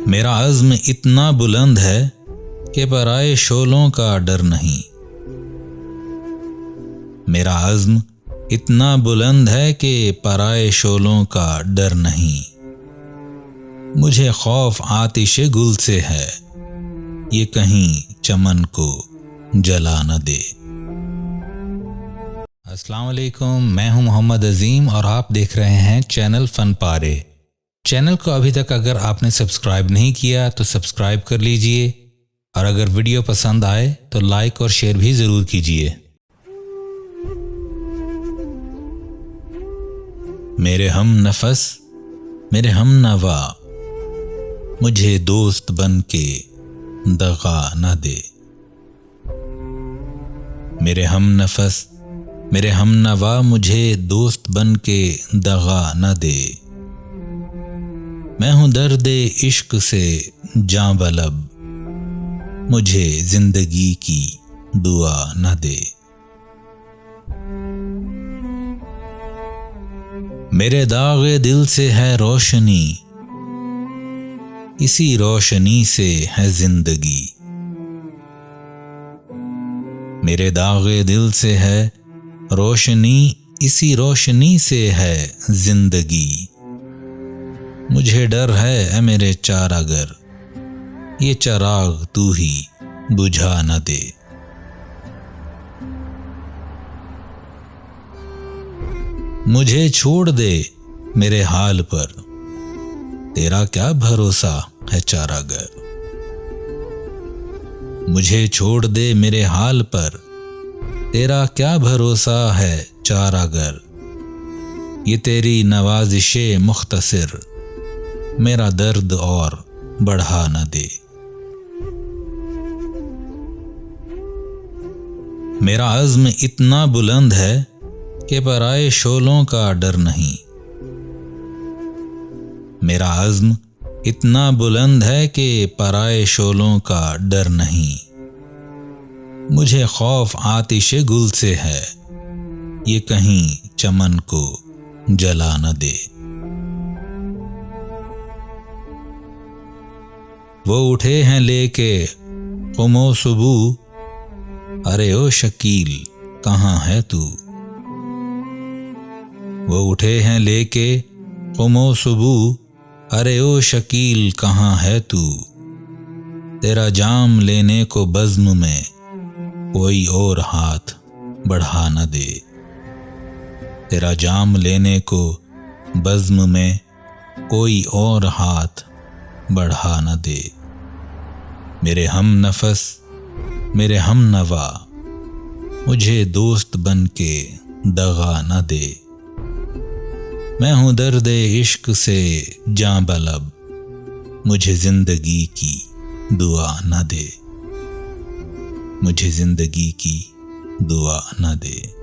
मेरा अज़्म इतना बुलंद है कि पराए शोलों का डर नहीं। मेरा अज़्म इतना बुलंद है कि पराए शोलों का डर नहीं। मुझे खौफ आतिशे गुल से है, ये कहीं चमन को जला न दे। अस्सलाम वालेकुम, मैं हूं मोहम्मद अजीम और आप देख रहे हैं चैनल फन पारे। चैनल को अभी तक अगर आपने सब्सक्राइब नहीं किया तो सब्सक्राइब कर लीजिए और अगर वीडियो पसंद आए तो लाइक और शेयर भी ज़रूर कीजिए। मेरे हम नफस, मेरे हम नवा, मुझे दोस्त बन के दगा न दे। मेरे हम नफस, मेरे हम नवा, मुझे दोस्त बन के दगा न दे। मैं हूं दर्दे इश्क से जां बलब, मुझे जिंदगी की दुआ न दे। मेरे दागे दिल से है रोशनी, इसी रोशनी से है जिंदगी। मेरे दागे दिल से है रोशनी, इसी रोशनी से है जिंदगी। मुझे डर है ए मेरे चारागर, ये चराग तू ही बुझा न दे। मुझे छोड़ दे मेरे हाल पर, तेरा क्या भरोसा है चारागर। मुझे छोड़ दे मेरे हाल पर, तेरा क्या भरोसा है चारागर। ये तेरी नवाजिशे मुख्तसिर मेरा दर्द और बढ़ा न दे। मेरा अज़्म इतना बुलंद है कि पराए शोलों का डर नहीं। मेरा अज़्म इतना बुलंद है कि पराए शोलों का डर नहीं। मुझे खौफ आतिशे गुल से है, ये कहीं चमन को जला न दे। वो उठे हैं लेके क़ुमो सुबह, अरे ओ शकील कहाँ है तू। वो उठे हैं लेके क़ुमो सुबह, अरे ओ शकील कहाँ है तू। तेरा जाम लेने को बज़्म में कोई और हाथ बढ़ा न दे। तेरा जाम लेने को बज़्म में कोई और हाथ बढ़ा न दे। मेरे हम नफस, मेरे हम नवा, मुझे दोस्त बन के दगा न दे। मैं हूं दर्दे इश्क से जां बलब, मुझे जिंदगी की दुआ न दे। मुझे जिंदगी की दुआ न दे।